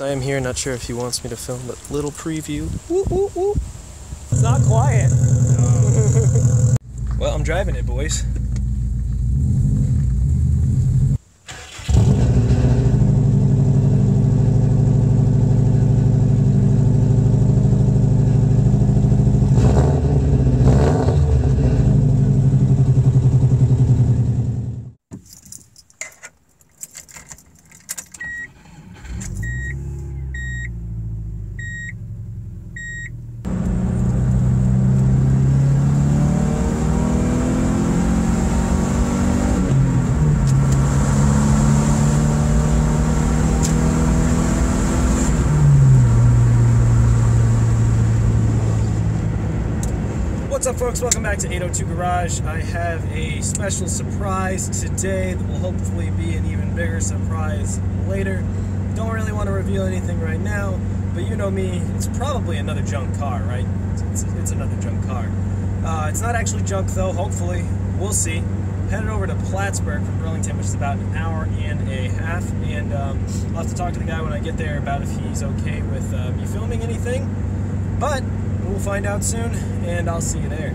I am here, not sure if he wants me to film, but little preview. Woo, woo, woo. It's not quiet. Well, I'm driving it, boys. What's up, folks? Welcome back to 802 Garage. I have a special surprise today that will hopefully be an even bigger surprise later. Don't really want to reveal anything right now, but you know me, it's probably another junk car, right? It's another junk car. It's not actually junk though, hopefully. We'll see. Headed over to Plattsburgh from Burlington, which is about an hour and a half, and I'll have to talk to the guy when I get there about if he's okay with me filming anything, but we'll find out soon, and I'll see you there.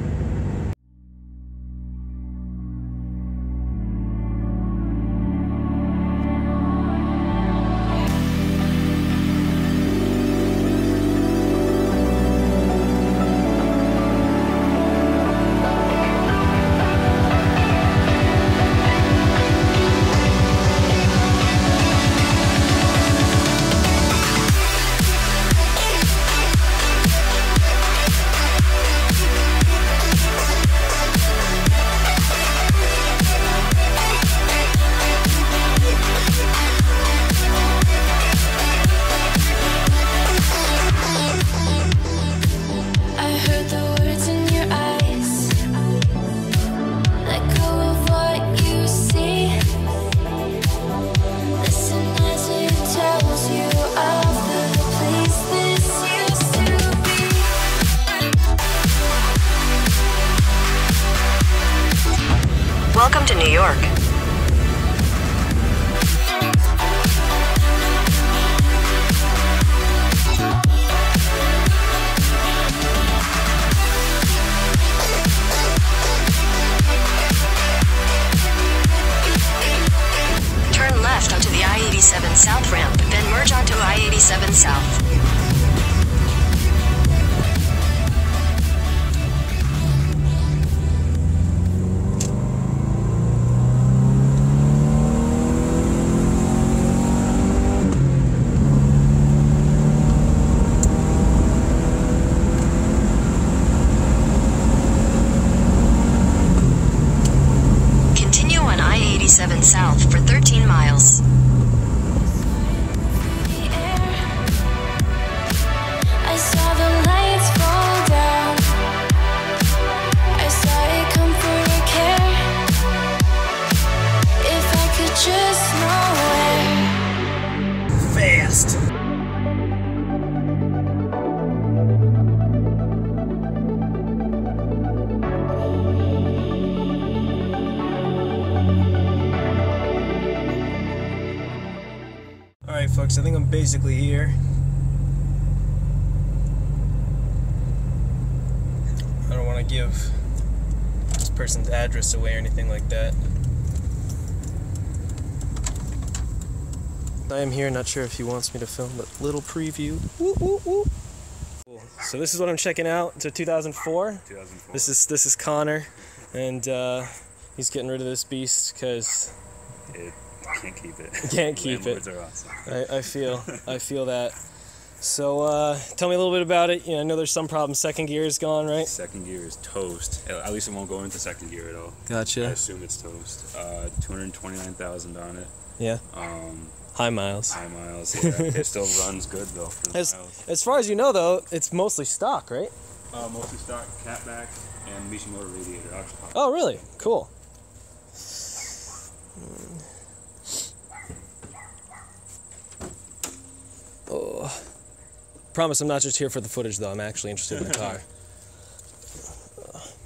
Welcome to New York. Turn left onto the I-87 South ramp, then merge onto I-87 South. I-87 South for 13 miles. I saw the lights fall down. I saw it come for a care. If I could just know where. Fast. Alright, folks, I think I'm basically here. I don't want to give this person's address away or anything like that. I am here, not sure if he wants me to film, but little preview. Woo, woo, woo. Cool. So this is what I'm checking out. It's a 2004. 2004. This is Connor, and he's getting rid of this beast because it can't keep it. Can't keep it. Landlords are awesome. I feel that. So tell me a little bit about it. You know, I know there's some problems. Second gear is gone, right? Second gear is toast. At least it won't go into second gear at all. Gotcha. I assume it's toast. 229,000 on it. Yeah. High miles. High miles. Yeah. It still runs good though. For the miles. As far as you know, though, it's mostly stock, right? Mostly stock, catback, and Mishimoto radiator. Oh, really? Cool. Oh. Promise I'm not just here for the footage, though. I'm actually interested in the car.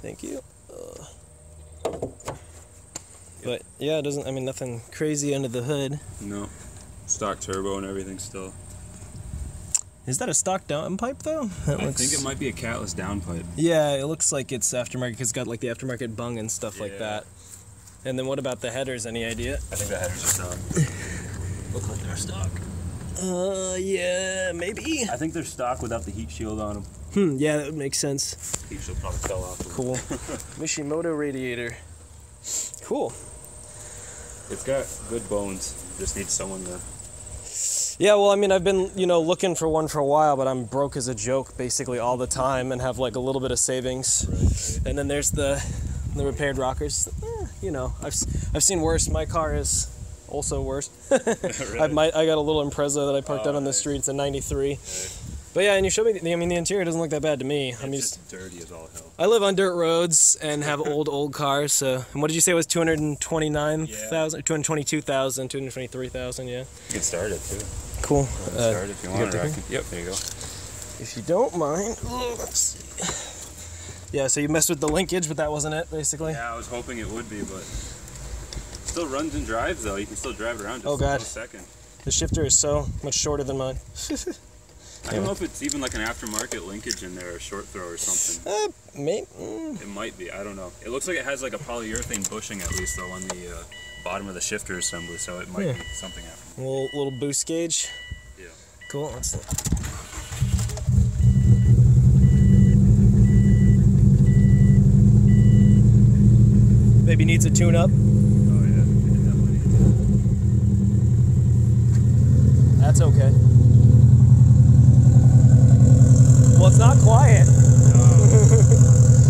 Thank you. But yeah, it doesn't, I mean, nothing crazy under the hood. No. Stock turbo and everything still. Is that a stock downpipe though? That I think it might be a catless downpipe. Yeah, it looks like it's aftermarket because it's got like the aftermarket bung and stuff like that. And then what about the headers? Any idea? I think the headers are stock. Look like they're stock. Yeah, maybe. I think they're stock without the heat shield on them. Yeah, that would make sense. Heat shield probably fell off. Cool. Mishimoto radiator. Cool. It's got good bones. Just needs someone to. Yeah, well, I mean, I've been, looking for one for a while, but I'm broke as a joke basically all the time and have like a little bit of savings. Right. And then there's the repaired rockers. I've seen worse. My car is also worse. Really? I got a little Impreza that I parked out on the street. It's a 93. Right. But yeah, and you showed me, the interior doesn't look that bad to me. It's just dirty as all hell. I live on dirt roads and have old cars, so, and what did you say it was 229,000, 222,000, 223,000, yeah? Get started too. Cool. Start if you want. Yep, there you go. If you don't mind, let's see. Yeah, so you messed with the linkage, but that wasn't it, basically? Yeah, I was hoping it would be, but still runs and drives though. You can still drive it around just God. a second. The shifter is so much shorter than mine. I don't know if it's even like an aftermarket linkage in there, or a short throw or something. Maybe. It might be. I don't know. It looks like it has like a polyurethane bushing at least though on the bottom of the shifter assembly, so it might be something aftermarket. Little boost gauge. Yeah. Cool. Let's see. Maybe needs a tune-up. Oh yeah, it definitely needs. That's okay. Well, it's not quiet.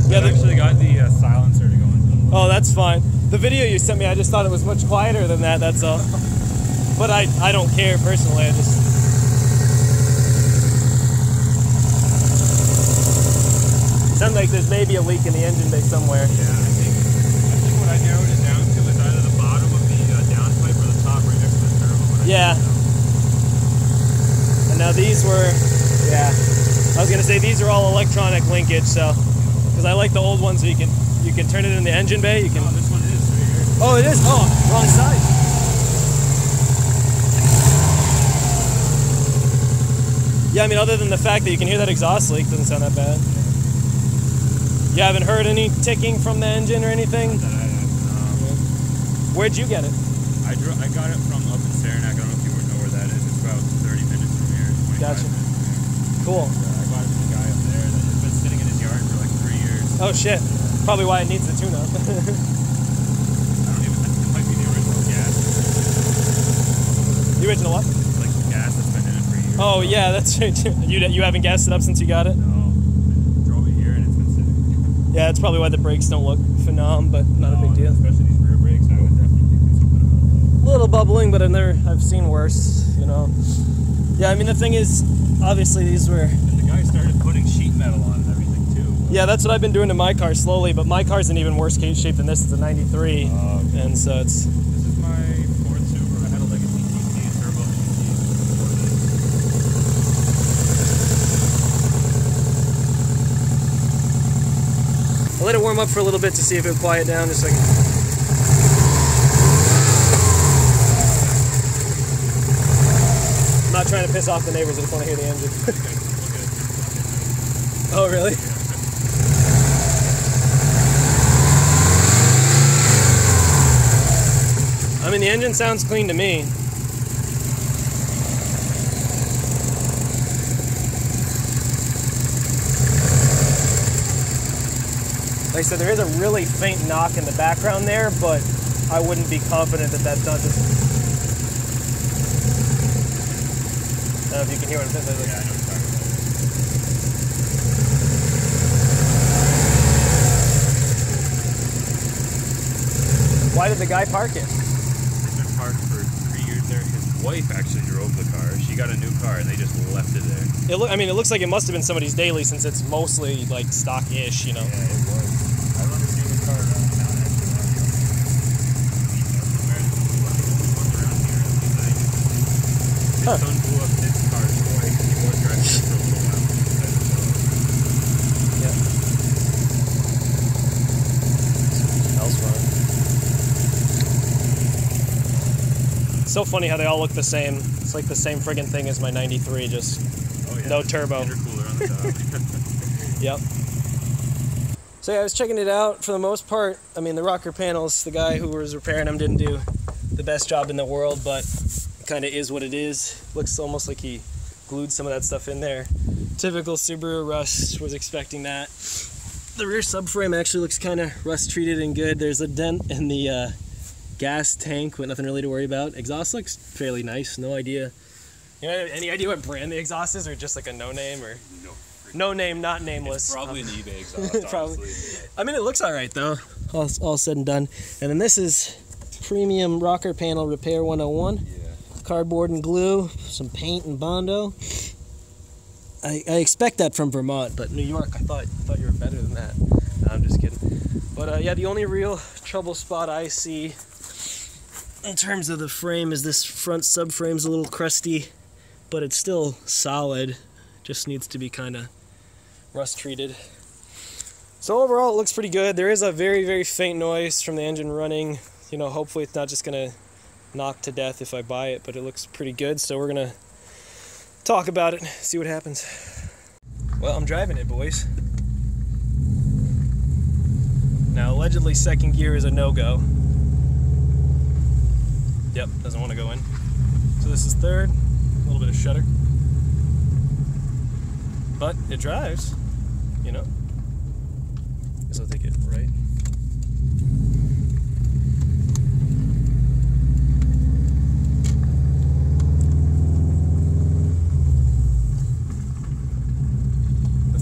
Yeah, I've actually got the silencer to go into the Oh, that's fine. The video you sent me, I just thought it was much quieter than that, that's all. But I don't care personally, I just... Sounds like there's maybe a leak in the engine bay somewhere. Yeah, I think what I narrowed it down to is either the bottom of the downpipe or the top right next to the turbo. Yeah. And now these were, yeah. I was gonna say these are all electronic linkage, so because I like the old ones, so you can turn it in the engine bay. You can. Oh, this one is right here. Oh, it is. Oh, wrong side. Yeah, I mean, other than the fact that you can hear that exhaust leak, doesn't sound that bad. You haven't heard any ticking from the engine or anything? Where'd you get it? I got it from up in Saranac. I don't know if you know where that is. It's about 30 minutes from here. 25 Gotcha. minutes. Cool. I got it from a guy up there that's been sitting in his yard for like 3 years. Oh shit. Probably why it needs the tune-up. I don't even think it might be the original gas. The original what? Like the gas that's been in it for years. Oh yeah, that's right. You haven't gassed it up since you got it? No. I drove it here and it's been sitting. Yeah, that's probably why the brakes don't look phenom, but not a big deal. Especially these rear brakes, I would definitely do something about that. A little bubbling, but I've seen worse, Yeah, I mean, the thing is, obviously these were... And the guy started putting sheet metal on and everything too. Yeah, that's what I've been doing to my car slowly, but my car's in even worse shape than this. It's a 93, okay. And so it's... This is my Ford Subaru. I had a legacy TT turbo. I'll let it warm up for a little bit to see if it'll quiet down just a second. I'm not trying to piss off the neighbors, I just want to hear the engine. Oh, really? I mean, the engine sounds clean to me. Like I said, there is a really faint knock in the background there, but I wouldn't be confident that that's not just... I don't know if you can hear what I'm saying. Yeah, I know what you're talking about. Why did the guy park it? It's been parked for 3 years there. His wife actually drove the car. She got a new car and they just left it there. It looks like it must have been somebody's daily since it's mostly like stock-ish, Yeah, it was. I remember seeing the car around town actually. His son blew up his car's toy because he was driving it for a little while. Yeah. Smells wrong. It's so funny how they all look the same. It's like the same friggin' thing as my 93, just no turbo. Intercooler on the top. Yep. So yeah, I was checking it out. For the most part, I mean, the rocker panels, the guy who was repairing them didn't do the best job in the world, but kind of is what it is. Looks almost like he glued some of that stuff in there. Typical Subaru rust, was expecting that. The rear subframe actually looks kind of rust treated and good. There's a dent in the gas tank, but nothing really to worry about. Exhaust looks fairly nice. No idea. You know, any idea what brand the exhaust is, or just like a no name, or no name, not nameless? It's probably an eBay exhaust. Probably. Honestly. I mean, it looks all right though. All said and done. And then this is premium rocker panel repair 101. Yeah. Cardboard and glue, some paint and Bondo. I expect that from Vermont, but New York, I thought you were better than that. No, I'm just kidding. But yeah, the only real trouble spot I see in terms of the frame is this front subframe's a little crusty, but it's still solid. Just needs to be kind of rust treated. So overall, it looks pretty good. There is a very, very faint noise from the engine running. You know, hopefully it's not just gonna knock to death if I buy it, but it looks pretty good. So we're gonna talk about it, see what happens. Well, I'm driving it, boys. Now, allegedly second gear is a no-go. Yep, doesn't want to go in. So this is third, a little bit of shudder. But it drives, you know. Guess I'll take it right.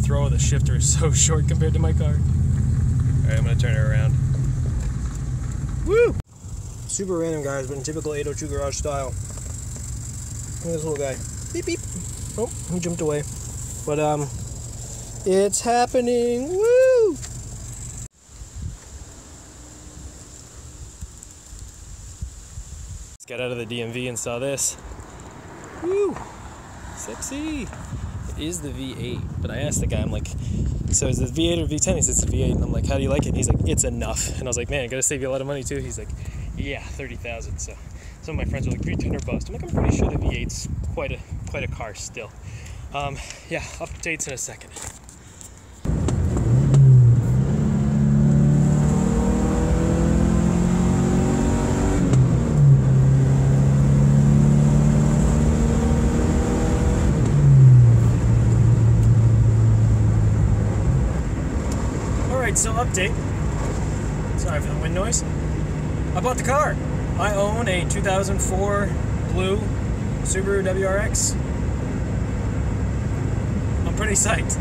Throw of the shifter is so short compared to my car. Alright, I'm gonna turn it around. Woo! Super random, guys, but in typical 802 garage style. Look at this little guy. Beep beep. Oh, he jumped away. But it's happening. Woo! Let's get out of the DMV and saw this. Woo! Sexy. Is the V8, but I asked the guy, I'm like, so is it V8 or V10? He says it's a V8, and I'm like, how do you like it? And he's like, it's enough. And I was like, man, gotta save you a lot of money too. He's like, yeah, 30,000. So some of my friends were like, 310 or bust. I'm like, I'm pretty sure the V8's quite a car still. Yeah, updates in a second. So update. Sorry for the wind noise. I bought the car. I own a 2004 blue Subaru WRX. I'm pretty psyched.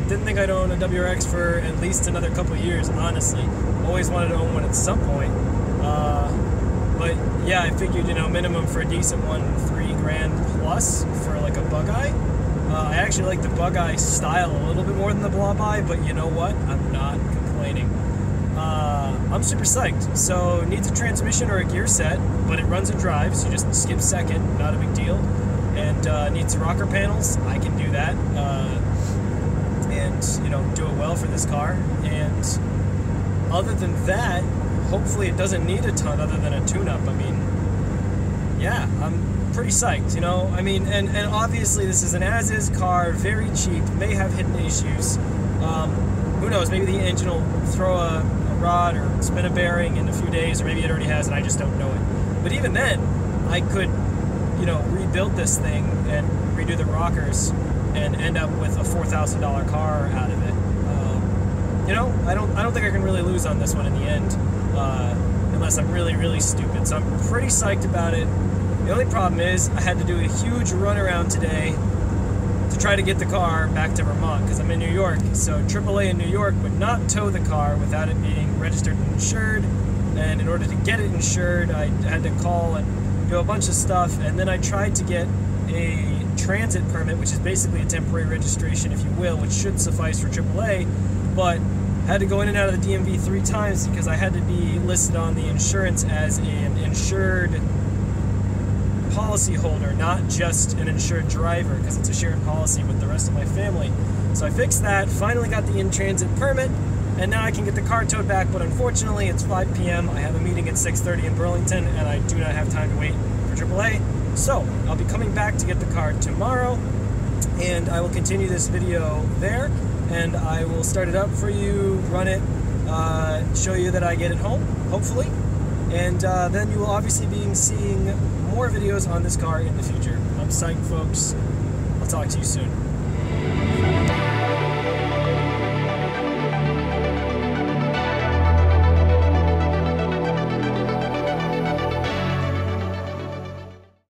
Didn't think I'd own a WRX for at least another couple years, honestly. Always wanted to own one at some point. But yeah, I figured, you know, minimum for a decent one, $3 grand plus for like a bug-eye. I actually like the bug-eye style a little bit more than the blob-eye, but you know what? I'm not complaining. I'm super psyched. So, needs a transmission or a gear set, but it runs and drives. You just skip second, not a big deal. And needs rocker panels. I can do that. And, you know, do it well for this car. And other than that, hopefully it doesn't need a ton other than a tune-up. I mean, yeah, I'm pretty psyched, you know. I mean, and obviously this is an as-is car, very cheap, may have hidden issues. Who knows, maybe the engine will throw a rod or spin a bearing in a few days, or maybe it already has and I just don't know it. But even then, I could, you know, rebuild this thing and redo the rockers and end up with a $4,000 car out of it. You know, I don't think I can really lose on this one in the end, unless I'm really, really stupid. So I'm pretty psyched about it. The only problem is I had to do a huge runaround today to try to get the car back to Vermont because I'm in New York. So AAA in New York would not tow the car without it being registered and insured. And in order to get it insured, I had to call and do a bunch of stuff. And then I tried to get a transit permit, which is basically a temporary registration, if you will, which should suffice for AAA. But had to go in and out of the DMV 3 times because I had to be listed on the insurance as an insured policy holder, not just an insured driver, because it's a shared policy with the rest of my family. So I fixed that, finally got the in-transit permit, and now I can get the car towed back, but unfortunately it's 5 p.m. I have a meeting at 6:30 in Burlington, and I do not have time to wait for AAA. So I'll be coming back to get the car tomorrow, and I will continue this video there, and I will start it up for you, run it, show you that I get it home, hopefully, and then you will obviously be seeing more videos on this car in the future. I'm psyched, folks. I'll talk to you soon.